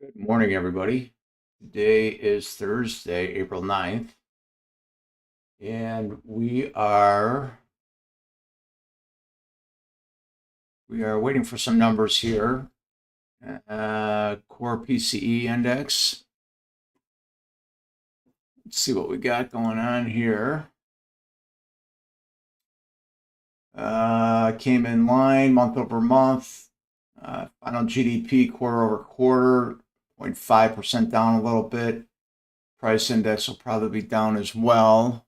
Good morning, everybody. Today is Thursday, April 9th, and we are waiting for some numbers here. Core PCE index. Let's see what we got going on here. Came in line month over month. Final GDP quarter over quarter, 0.5% down a little bit. Price index will probably be down as well.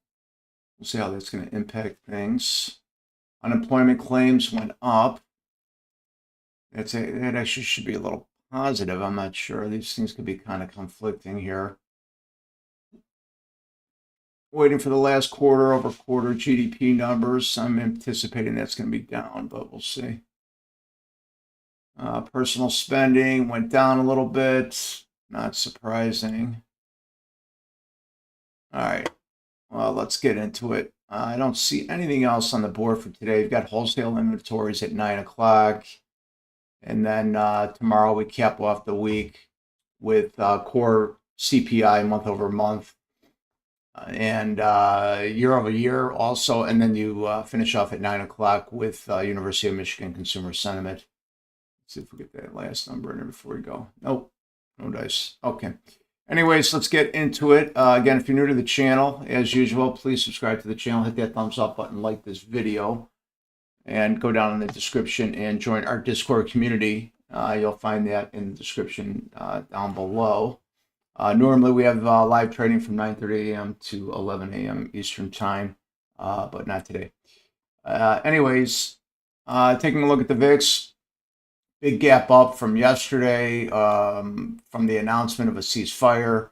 We'll see how that's going to impact things. Unemployment claims went up. That actually should be a little positive. I'm not sure. These things could be kind of conflicting here. Waiting for the last quarter over quarter GDP numbers. I'm anticipating that's going to be down, but we'll see. Personal spending went down a little bit. Not surprising. All right. Well, let's get into it. I don't see anything else on the board for today. We've got wholesale inventories at 9 o'clock. And then tomorrow we cap off the week with core CPI month over month and year over year also. And then you finish off at 9 o'clock with University of Michigan consumer sentiment. Let's see if we get that last number in there before we go. Nope, no dice. Okay. Anyways, let's get into it. Again, if you're new to the channel, as usual, please subscribe to the channel, hit that thumbs up button, like this video, and go down in the description and join our Discord community. You'll find that in the description down below. Normally, we have live trading from 9:30 a.m. to 11 a.m. Eastern time, but not today. Anyways, taking a look at the VIX. Big gap up from yesterday from the announcement of a ceasefire.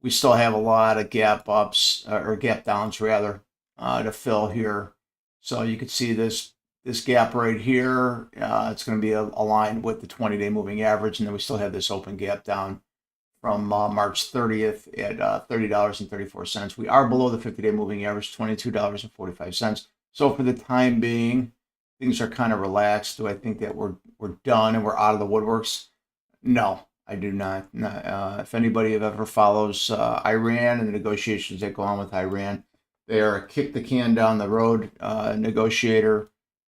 We still have a lot of gap ups, or gap downs rather, to fill here. So you can see this gap right here. It's going to be aligned with the 20-day moving average. And then we still have this open gap down from March 30th at $30.34. We are below the 50-day moving average, $22.45. So for the time being, things are kind of relaxed. Do I think that we're done and we're out of the woodworks? No, I do not. If anybody ever follows Iran and the negotiations that go on with Iran, they are a kick the can down the road negotiator.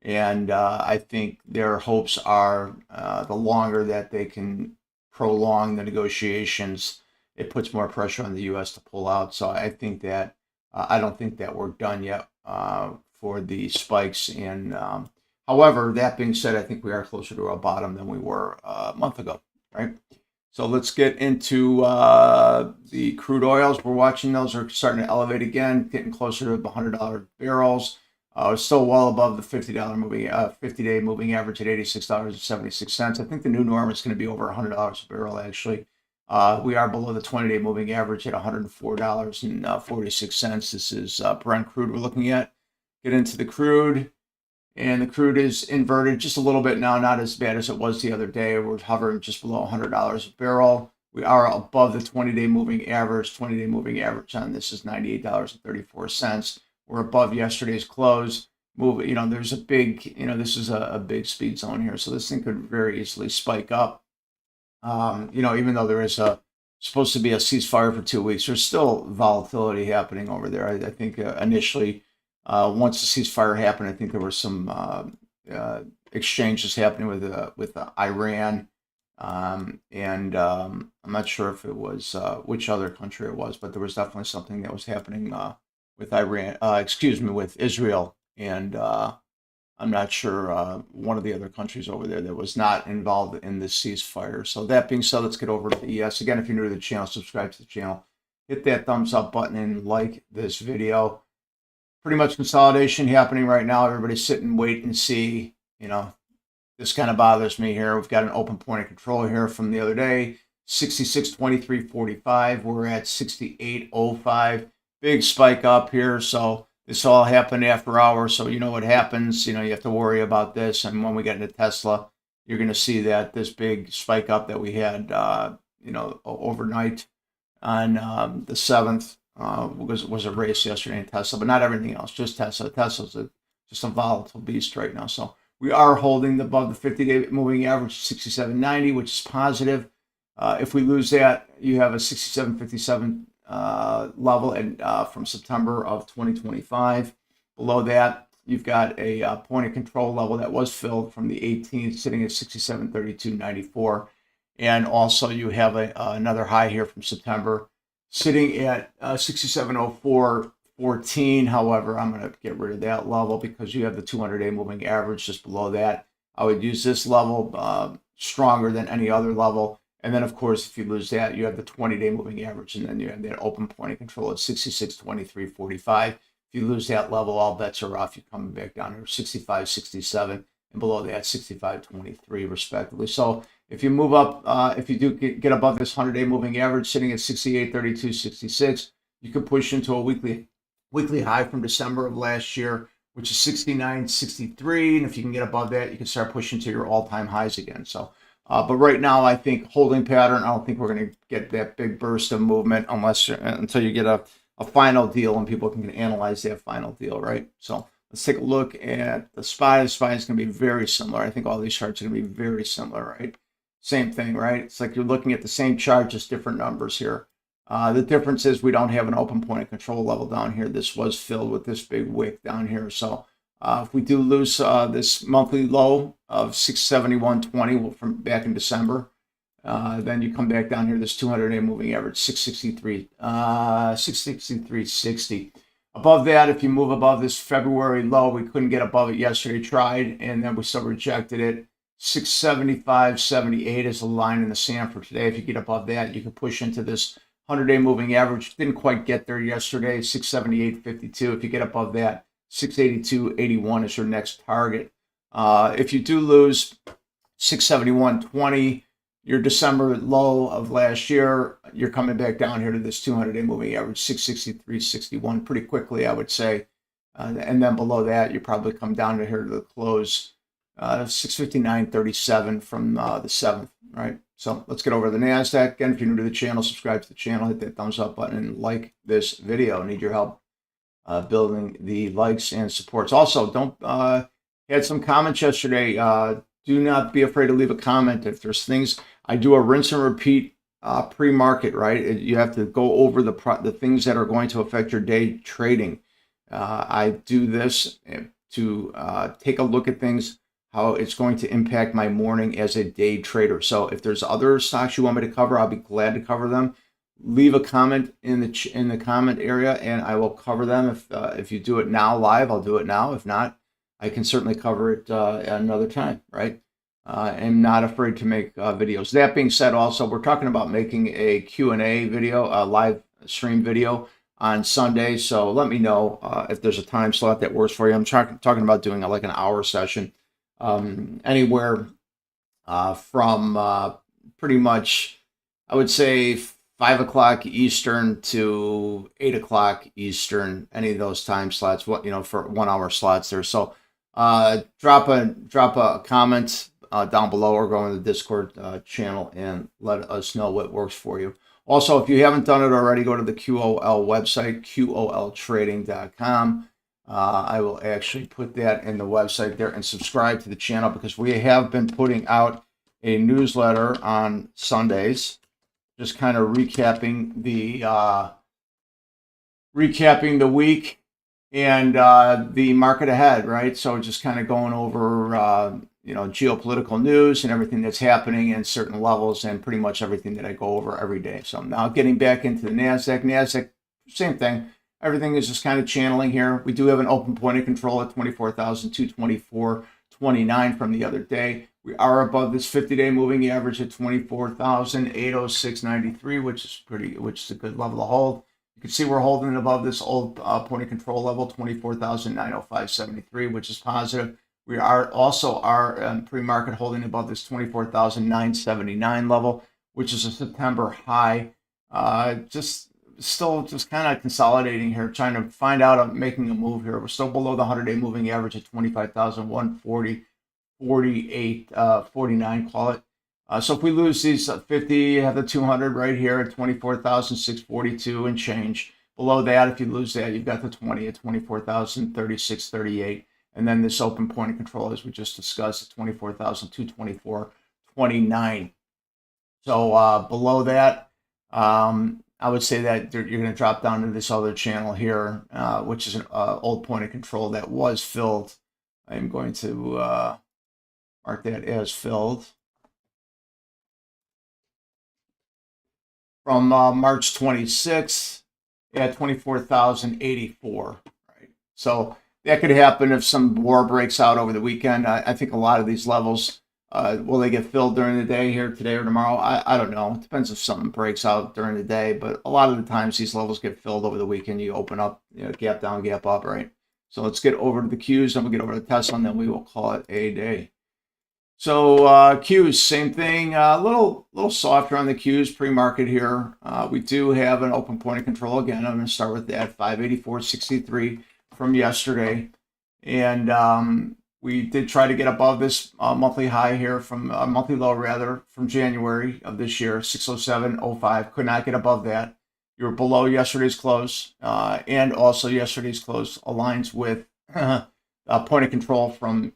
And I think their hopes are the longer that they can prolong the negotiations, it puts more pressure on the U.S. to pull out. So I think that I don't think that we're done yet for the spikes. And however, that being said, I think we are closer to a bottom than we were a month ago, right? So let's get into the crude oils. We're watching those are starting to elevate again, getting closer to the $100 barrels. It's still well above the $50-day moving average at $86.76. I think the new norm is going to be over $100 a barrel, actually. We are below the 20-day moving average at $104.46. This is Brent crude we're looking at. Get into the crude, and the crude is inverted just a little bit now, not as bad as it was the other day. We're hovering just below $100 a barrel. We are above the 20-day moving average. 20-day moving average on this is $98.34. We're above yesterday's close. There's a big, this is a big speed zone here. So this thing could very easily spike up. Even though there is supposed to be a ceasefire for 2 weeks, there's still volatility happening over there. I think initially, once the ceasefire happened, I think there were some exchanges happening with Iran, and I'm not sure if it was which other country it was, but there was definitely something that was happening with Iran. With Israel, and I'm not sure one of the other countries over there that was not involved in this ceasefire. So that being said, let's get over to the ES. Again, if you're new to the channel, subscribe to the channel, hit that thumbs up button, and like this video. Pretty much consolidation happening right now. Everybody's sitting, wait and see. This kind of bothers me here. We've got an open point of control here from the other day, 66.2345. We're at 68.05. Big spike up here. So this all happened after hours. So you know what happens. You have to worry about this. And when we get into Tesla, you're going to see that this big spike up that we had, overnight on the 7th. Was a race yesterday in Tesla, but not everything else, just Tesla. Tesla's just a volatile beast right now. So we are holding above the 50-day moving average, 67.90, which is positive. If we lose that, you have a 67.57 level and from September of 2025. Below that, you've got a point of control level that was filled from the 18th, sitting at 67.32.94. And also you have another high here from September, sitting at 67.04.14. However, I'm going to get rid of that level because you have the 200-day moving average just below that. I would use this level stronger than any other level. And then, of course, if you lose that, you have the 20-day moving average, and then you have that open point of control at 66.23.45. If you lose that level, all bets are off. You're coming back down here 65.67, and below that 65.23, respectively. So if you move up, if you do get above this 100-day moving average, sitting at 68.32.66, you can push into a weekly high from December of last year, which is 69.63. And if you can get above that, you can start pushing to your all-time highs again. So. But right now, I think holding pattern. I don't think we're going to get that big burst of movement until you get a final deal and people can analyze that final deal, right? So let's take a look at the SPY. The SPY is going to be very similar. I think all these charts are going to be very similar, right? Same thing, right? It's like you're looking at the same chart, just different numbers here. The difference is we don't have an open point of control level down here. This was filled with this big wick down here. So if we do lose this monthly low of 671.20 from back in December, then you come back down here, this 200-day moving average, 663.60. Above that, if you move above this February low, we couldn't get above it yesterday, tried, and then we still rejected it. 675.78 is the line in the sand for today. If you get above that, you can push into this 100-day moving average. Didn't quite get there yesterday, 678.52. If you get above that, 682.81 is your next target. If you do lose 671.20, your December low of last year, you're coming back down here to this 200-day moving average, 663.61 pretty quickly, I would say. And then below that, you probably come down to here to the close, 659.37 from the 7th, right? So let's get over to the NASDAQ. Again, if you're new to the channel, subscribe to the channel, hit that thumbs up button, and like this video. I need your help building the likes and supports. Also, don't had some comments yesterday. Do not be afraid to leave a comment. If there's things, I do a rinse and repeat pre-market, right? You have to go over the things that are going to affect your day trading. I do this to take a look at things, how it's going to impact my morning as a day trader. So if there's other stocks you want me to cover, I'll be glad to cover them. Leave a comment in the comment area, and I will cover them. If you do it now live, I'll do it now. If not, I can certainly cover it at another time, right? I'm not afraid to make videos. That being said, also, we're talking about making a Q&A video, a live stream video on Sunday. So let me know if there's a time slot that works for you. I'm talking about doing like an hour session, anywhere from pretty much, I would say, 5 o'clock Eastern to 8 o'clock Eastern, any of those time slots, for 1 hour slots there. So drop a comment down below or go in the Discord channel and let us know what works for you. Also, if you haven't done it already, go to the QOL website, QOLTrading.com. I will actually put that in the website there, and subscribe to the channel because we have been putting out a newsletter on Sundays, just kind of recapping the week and the market ahead, right? So just kind of going over geopolitical news and everything that's happening in certain levels, and pretty much everything that I go over every day. So now getting back into the NASDAQ, same thing. Everything is just kind of channeling here. We do have an open point of control at 24,224.29 from the other day. We are above this 50-day moving average at 24,806.93, which is a good level to hold. You can see we're holding above this old point of control level, 24,905.73, which is positive. We are also pre-market holding above this 24,979 level, which is a September high. Still kind of consolidating here, trying to find out making a move here. We're still below the 100-day moving average at 25,140.49, call it. So if we lose these 50, you have the 200 right here at 24,642 and change. Below that, if you lose that, you've got the 20 at 24,036.38. And then this open point of control, as we just discussed, at 24,224.29. So below that, I would say that you're going to drop down to this other channel here, which is an old point of control that was filled. I'm going to mark that as filled from March 26th at 24,084. Right. So that could happen if some war breaks out over the weekend. I think a lot of these levels, will they get filled during the day here today or tomorrow? I don't know. It depends if something breaks out during the day, but a lot of the times these levels get filled over the weekend. You open up, gap down, gap up, right? So let's get over to the Qs, then we'll get over to Tesla, and then we will call it a day. So Qs, same thing, a little softer on the Qs pre-market here. We do have an open point of control again. I'm going to start with that 584.63 from yesterday, and we did try to get above this monthly high here from monthly low rather from January of this year, 607.05. Could not get above that. You were below yesterday's close, and also yesterday's close aligns with a point of control from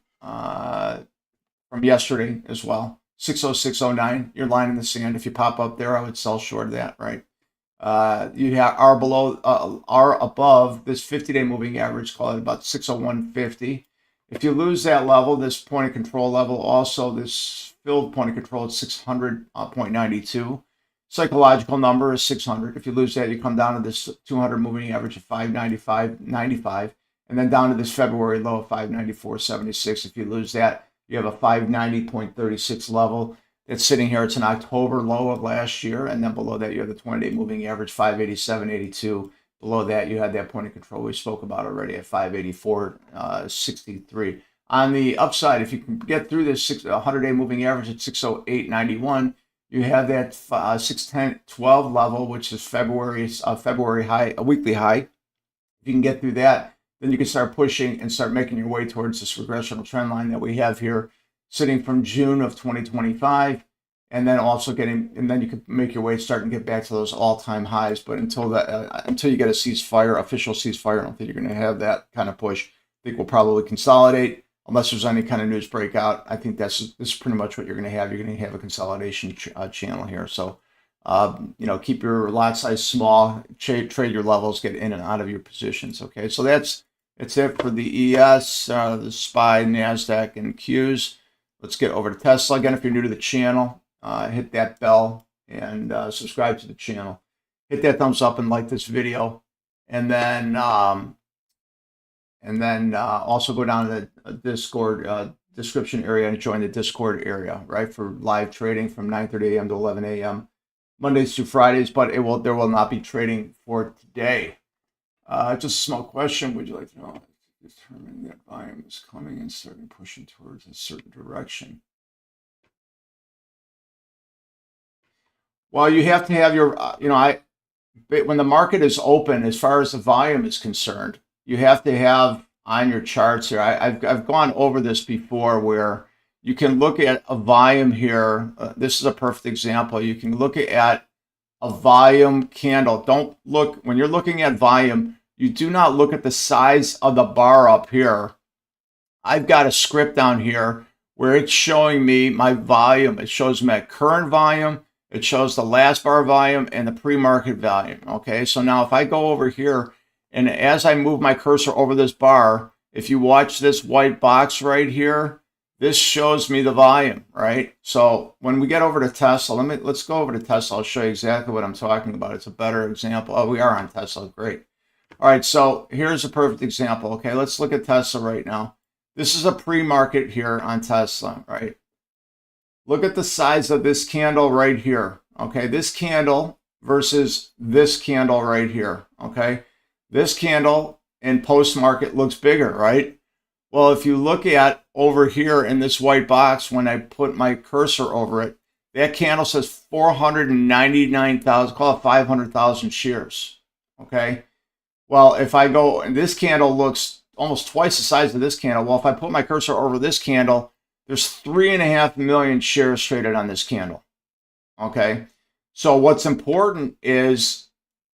yesterday as well, 606.09. Your line in the sand. If you pop up there, I would sell short of that, right? You are above this 50-day moving average, call it about 601.50. If you lose that level, this point of control level, also this filled point of control at 600.92. Psychological number is 600. If you lose that, you come down to this 200 moving average of 595.95, and then down to this February low of 594.76. If you lose that, you have a 590.36 level that's sitting here. It's an October low of last year, and then below that you have the 20-day moving average 587.82. Below that you had that point of control we spoke about already at 584.63. On the upside, if you can get through this 100-day moving average at 608.91, you have that 610.12 level, which is February high, a weekly high. If you can get through that, then you can start pushing and start making your way towards this regressional trend line that we have here, sitting from June of 2025, and then also and then you can make your way, start and get back to those all-time highs. But until you get a ceasefire, official ceasefire, I don't think you're going to have that kind of push. I think we'll probably consolidate unless there's any kind of news breakout. I think this is pretty much what you're going to have. You're going to have a consolidation channel here. So, keep your lot size small, trade your levels, get in and out of your positions. Okay, so that's it for the ES, the SPY, NASDAQ, and Qs. Let's get over to Tesla. Again, if you're new to the channel, hit that bell and subscribe to the channel. Hit that thumbs up and like this video. And then also go down to the Discord description area and join the Discord area, right, for live trading from 9:30 a.m. to 11 a.m. Mondays through Fridays, but there will not be trading for today. Just a small question. Would you like to know if determine that volume is coming and starting pushing towards a certain direction? Well, you have to have your, when the market is open, as far as the volume is concerned, you have to have on your charts here. I've gone over this before where you can look at a volume here. This is a perfect example. You can look at a volume candle. Don't look, when you're looking at volume, you do not look at the size of the bar up here. I've got a script down here where it's showing me my volume. It shows my current volume. It shows the last bar volume and the pre-market volume. Okay, so now if I go over here and as I move my cursor over this bar, if you watch this white box right here, this shows me the volume, right? So when we get over to Tesla, let's go over to Tesla. I'll show you exactly what I'm talking about. It's a better example. Oh, we are on Tesla. Great. All right, so here's a perfect example. Okay, let's look at Tesla right now. This is a pre-market here on Tesla, right? Look at the size of this candle right here. Okay, this candle versus this candle right here. Okay, this candle in post-market looks bigger, right? Well, if you look at over here in this white box, when I put my cursor over it, that candle says 499,000, call it 500,000 shares. Okay. Well, if I go, and this candle looks almost twice the size of this candle. Well, if I put my cursor over this candle, there's 3.5 million shares traded on this candle. Okay. So what's important is,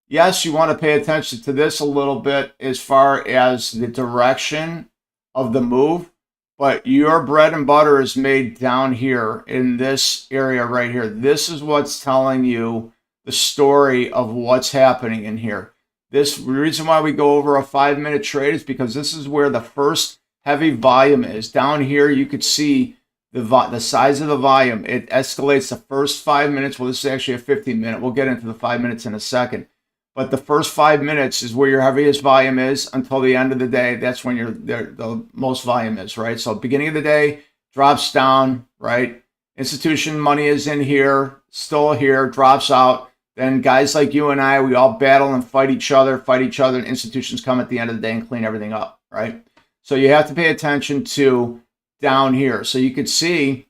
yes, you want to pay attention to this a little bit as far as the direction of the move, But your bread and butter is made down here in this area right here. This is what's telling you the story of what's happening in here. This reason why we go over a 5-minute trade is because this is where the first heavy volume is. Down here, you could see the size of the volume. It escalates the first 5 minutes. Well, this is actually a 15-minute. We'll get into the 5 minutes in a second. But the first 5 minutes is where your heaviest volume is until the end of the day. That's when the most volume is, right? So beginning of the day drops down, right? Institution money is in here, still here, drops out. Then guys like you and I, we all battle and fight each other, and institutions come at the end of the day and clean everything up, right? So you have to pay attention to down here. So you could see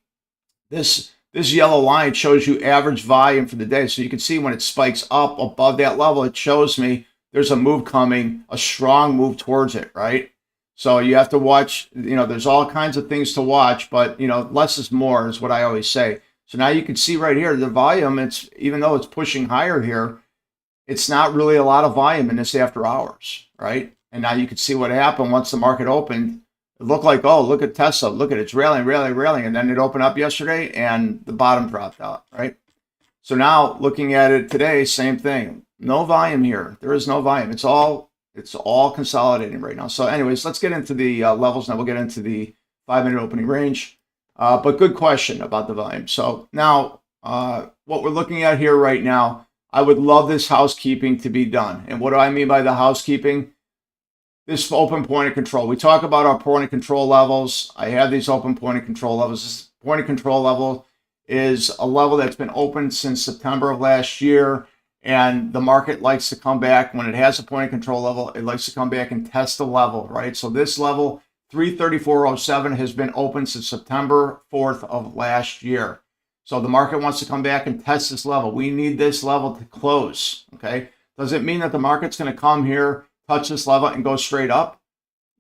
this yellow line shows you average volume for the day. So you can see when it spikes up above that level, it shows me there's a move coming, a strong move towards it, right? So you have to watch, there's all kinds of things to watch, but, less is more is what I always say. So now you can see right here, the volume, even though it's pushing higher here, it's not really a lot of volume in this after hours, right? And now you can see what happened once the market opened. It looked like, oh, look at Tesla. Look at it. It's railing. And then it opened up yesterday and the bottom dropped out, right? So now looking at it today, same thing. No volume here. There is no volume. It's all consolidating right now. So anyways, let's get into the levels. Now we'll get into the 5-minute opening range. But good question about the volume. So now what we're looking at here right now, I would love this housekeeping to be done. And what do I mean by the housekeeping? This open point of control. We talk about our point of control levels. I have these open point of control levels. This point of control level is a level that's been open since September of last year. And the market likes to come back when it has a point of control level. It likes to come back and test the level, right? So this level, 334.07, has been open since September 4th of last year. So the market wants to come back and test this level. We need this level to close, okay? Does it mean that the market's going to come here, touch this level and go straight up?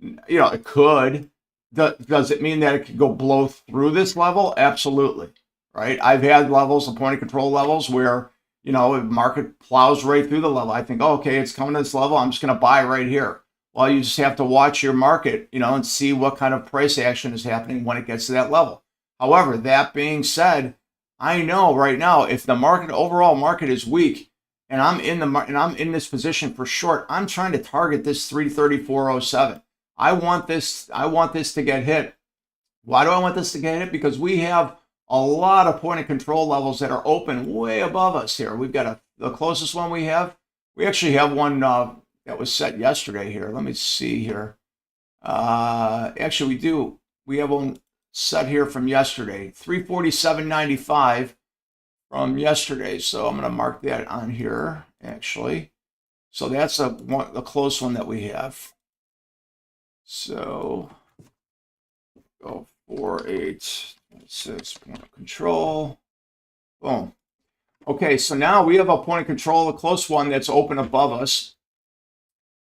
It could. Does it mean that it could go blow through this level? Absolutely, right? I've had levels, the point of control levels, where, the market plows right through the level. I think, oh, okay, it's coming to this level. I'm just going to buy right here. Well, you just have to watch your market, and see what kind of price action is happening when it gets to that level. However, that being said, I know right now if the overall market is weak, and I'm in this position for short, I'm trying to target this 334.07. I want this to get hit. Why do I want this to get hit? Because we have a lot of point of control levels that are open way above us here. We've got the closest one we actually have one that was set yesterday here. Let me see here. Actually, we do. We have one set here from yesterday, 347.95 from yesterday. So I'm going to mark that on here, actually. So that's a close one that we have. So go 48.6 point of control. Boom. Okay, so now we have a point of control, a close one that's open above us.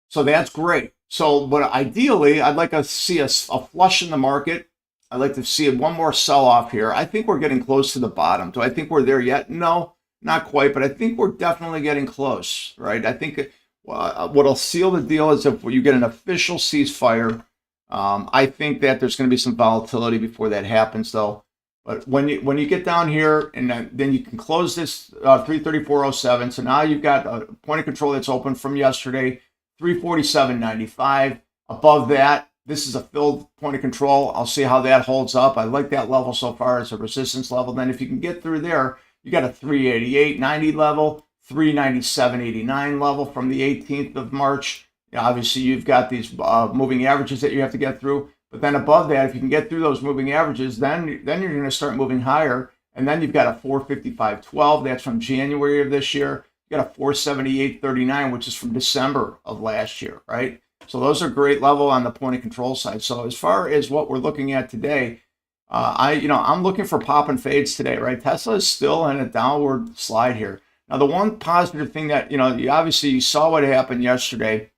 So that's great. So, but ideally, I'd like to see a flush in the market. I'd like to see one more sell-off here. I think we're getting close to the bottom. Do I think we're there yet? No, not quite, but I think we're definitely getting close, right? I think what'll seal the deal is if you get an official ceasefire. I think that there's going to be some volatility before that happens, though. But when you get down here, and then you can close this 334.07. So now you've got a point of control that's open from yesterday, 347.95. Above that, this is a filled point of control. I'll see how that holds up. I like that level so far as a resistance level. Then if you can get through there, you got a 388.90 level, 397.89 level from the 18th of March. Obviously, you've got these moving averages that you have to get through. But then above that, if you can get through those moving averages, then you're going to start moving higher. And then you've got a 455.12. That's from January of this year. You got a 478.39, which is from December of last year, right? So those are great level on the point of control side. So as far as what we're looking at today, I'm looking for pop and fades today, right? Tesla is still in a downward slide here. Now, the one positive thing that, obviously you saw what happened yesterday.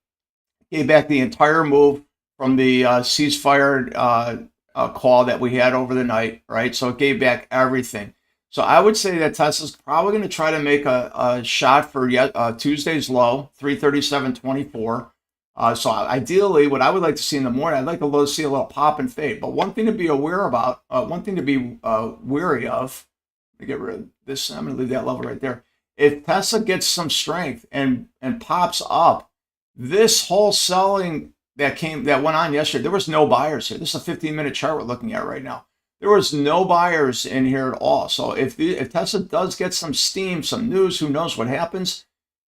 Gave back the entire move from the ceasefire call that we had over the night, right? So it gave back everything. So I would say that Tesla's probably going to try to make a shot for Tuesday's low, 337.24. So ideally, what I would like to see in the morning, I'd like to see a little pop and fade. But one thing to be aware about, one thing to be wary of, let me get rid of this. I'm going to leave that level right there. If Tesla gets some strength and pops up, this whole selling that went on yesterday, there was no buyers here. This is a 15-minute chart we're looking at right now. There was no buyers in here at all. So if Tesla does get some steam, some news, who knows what happens,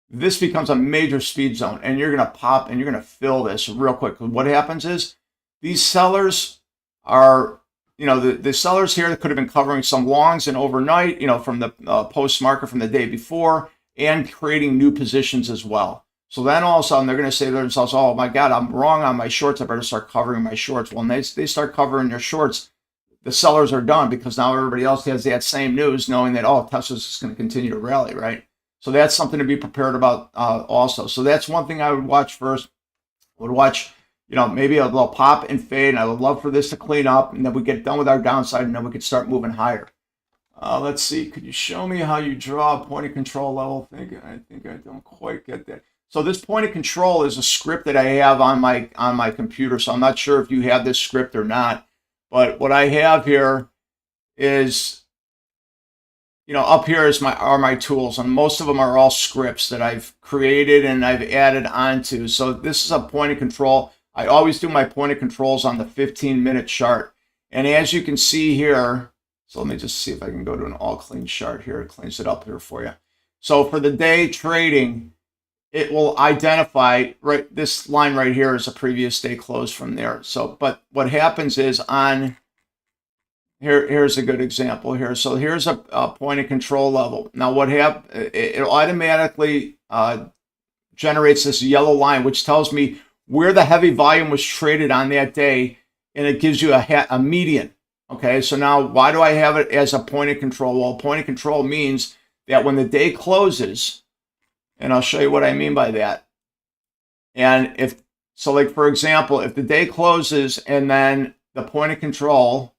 this becomes a major speed zone, and you're going to pop and you're going to fill this real quick. What happens is these sellers are, the sellers here that could have been covering some longs and overnight, from the post market from the day before, and creating new positions as well. So then all of a sudden they're going to say to themselves, oh my God, I'm wrong on my shorts. I better start covering my shorts. Well, when they start covering their shorts, the sellers are done, because now everybody else has that same news, knowing that, oh, Tesla's just going to continue to rally, right? So that's something to be prepared about also. So that's one thing I would watch first. I would watch, maybe a little pop and fade, and I would love for this to clean up, and then we get done with our downside, and then we could start moving higher. Let's see. Could you show me how you draw a point of control level? I think I don't quite get that. So this point of control is a script that I have on my computer. So I'm not sure if you have this script or not. But what I have here is, up here are my tools, and most of them are all scripts that I've created and I've added onto. So this is a point of control. I always do my point of controls on the 15-minute chart. And as you can see here, so let me just see if I can go to an all clean chart here. It cleans it up here for you. So for the day trading, it will identify, right, this line right here is a previous day close from there. So, but what happens is here's a good example here. So here's a point of control level. Now what happens, it automatically generates this yellow line, which tells me where the heavy volume was traded on that day, and it gives you a median. Okay, so now why do I have it as a point of control? Well, point of control means that when the day closes, and I'll show you what I mean by that. And like for example, if the day closes and then the point of control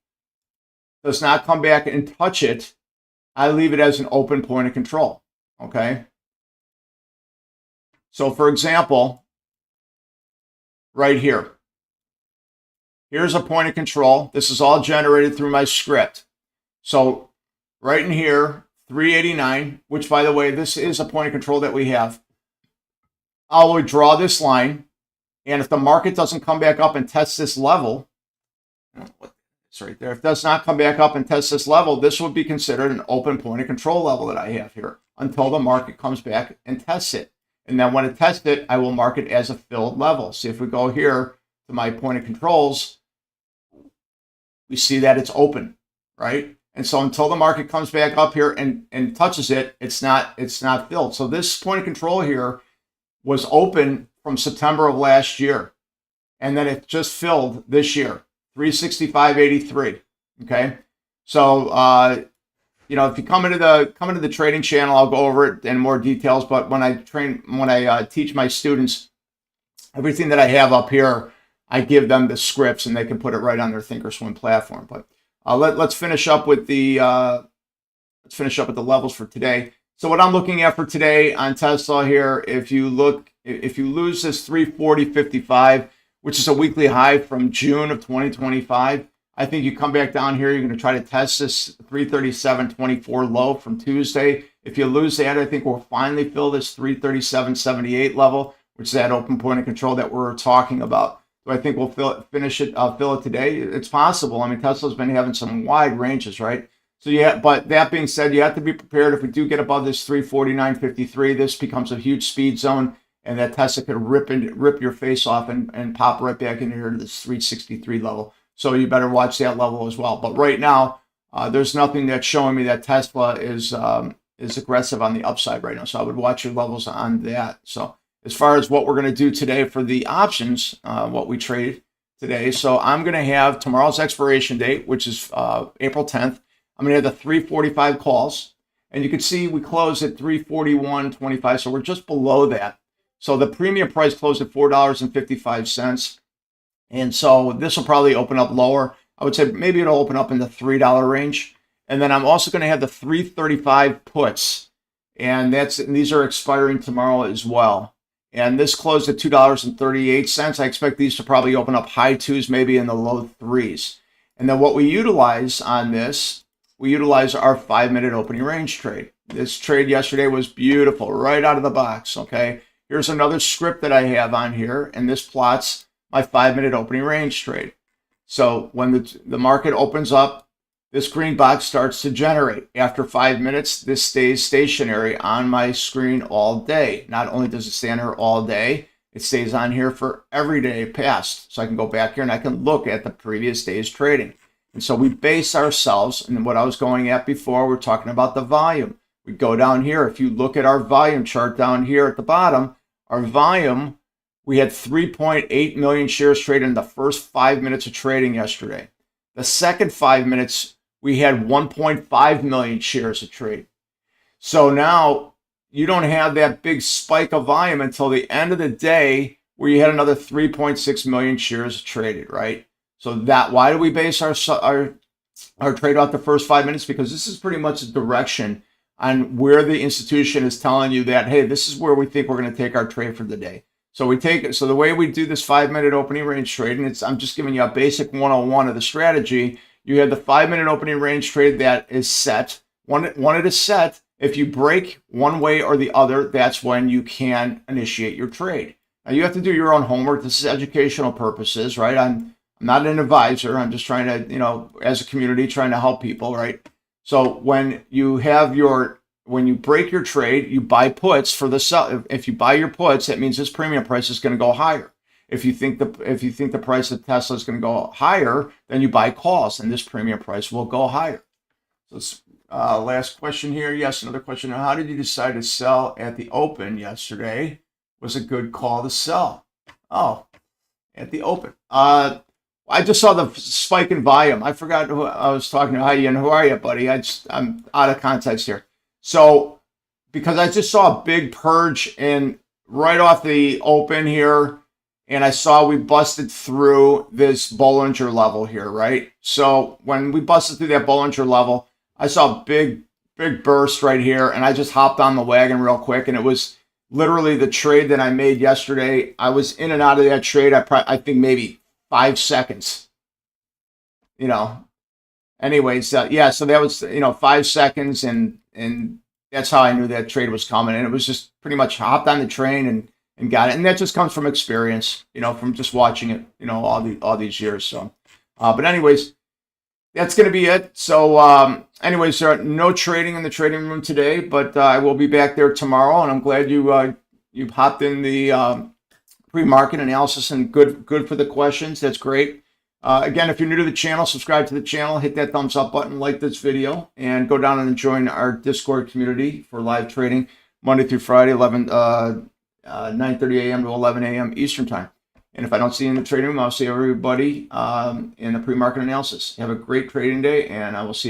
does not come back and touch it, I leave it as an open point of control. Okay. So for example, right here, here's a point of control. This is all generated through my script. So right in here, 389, which by the way, this is a point of control that we have. I will draw this line, and if the market doesn't come back up and test this level, it's right there. If it does not come back up and test this level, this would be considered an open point of control level that I have here until the market comes back and tests it. And then when it tests it, I will mark it as a filled level. See, if we go here to my point of controls, we see that it's open, right? And so until the market comes back up here and touches it, it's not filled. So this point of control here was open from September of last year, and then it just filled this year, 365.83. Okay, so if you come into the trading channel, I'll go over it in more details. But when I teach my students, everything that I have up here, I give them the scripts, and they can put it right on their Thinkorswim platform. But let's finish up with the levels for today. So what I'm looking at for today on Tesla here, if you lose this 340.55, which is a weekly high from June of 2025, I think you come back down here, you're going to try to test this 337.24 low from Tuesday. If you lose that, I think we'll finally fill this 337.78 level, which is that open point of control that we're talking about. So I think we'll fill it today. It's possible. I mean, Tesla's been having some wide ranges, right? So yeah, but that being said, you have to be prepared. If we do get above this 349.53, this becomes a huge speed zone, and that Tesla could rip your face off and pop right back into here to this 363 level. So you better watch that level as well. But right now, there's nothing that's showing me that Tesla is aggressive on the upside right now. So I would watch your levels on that. So as far as what we're going to do today for the options, what we trade today. So I'm going to have tomorrow's expiration date, which is April 10th. I'm going to have the 345 calls. And you can see we closed at 341.25. So we're just below that. So the premium price closed at $4.55. And so this will probably open up lower. I would say maybe it'll open up in the $3 range. And then I'm also going to have the 335 puts. And these are expiring tomorrow as well. And this closed at $2.38. I expect these to probably open up high twos, maybe in the low threes. And then what we utilize on this, we utilize our 5-minute opening range trade. This trade yesterday was beautiful, right out of the box, okay? Here's another script that I have on here, and this plots my 5-minute opening range trade. So when the market opens up, this green box starts to generate. After 5 minutes, this stays stationary on my screen all day. Not only does it stay on here all day, it stays on here for every day past. So I can go back here and I can look at the previous day's trading. And so we base ourselves, and what I was going at before, we're talking about the volume. We go down here. If you look at our volume chart down here at the bottom, our volume, we had 3.8 million shares traded in the first 5 minutes of trading yesterday. The second 5 minutes, we had 1.5 million shares of trade. So now you don't have that big spike of volume until the end of the day where you had another 3.6 million shares traded, right? So that, why do we base our trade off the first 5 minutes? Because this is pretty much a direction on where the institution is telling you that, hey, this is where we think we're going to take our trade for the day. So we take it. So the way we do this 5-minute opening range trade, and I'm just giving you a basic 101 of the strategy. You have the 5-minute opening range trade that is set. When it is set, if you break one way or the other, that's when you can initiate your trade. Now you have to do your own homework. This is educational purposes, right? I'm not an advisor. I'm just trying to, as a community, trying to help people, right? So when you break your trade, you buy puts for the sell. If you buy your puts, that means this premium price is going to go higher. If you think the price of Tesla is going to go higher, then you buy calls, and this premium price will go higher. So last question here. Yes, another question. How did you decide to sell at the open yesterday? Was a good call to sell? Oh, at the open. I just saw the spike in volume. I forgot who I was talking to. Hi, Ian. Who are you, buddy? I'm out of context here. So because I just saw a big purge right off the open here, and I saw we busted through this Bollinger level here, right? So when we busted through that Bollinger level, I saw a big burst right here, and I just hopped on the wagon real quick, and it was literally the trade that I made yesterday. I was in and out of that trade, I think maybe 5 seconds. Anyways, yeah, so that was 5 seconds, and that's how I knew that trade was coming. And it was just pretty much hopped on the train and got it. And that just comes from experience, from just watching it, all these years. So, but anyways, that's going to be it. So, anyways, no trading in the trading room today, but I will be back there tomorrow. And I'm glad you hopped in the pre-market analysis, and good for the questions. That's great. Again, if you're new to the channel, subscribe to the channel, hit that thumbs up button, like this video, and go down and join our Discord community for live trading Monday through Friday, 9:30 a.m. to 11 a.m. Eastern time. And if I don't see you in the trading room, I'll see everybody in the pre-market analysis. Have a great trading day, and I will see you.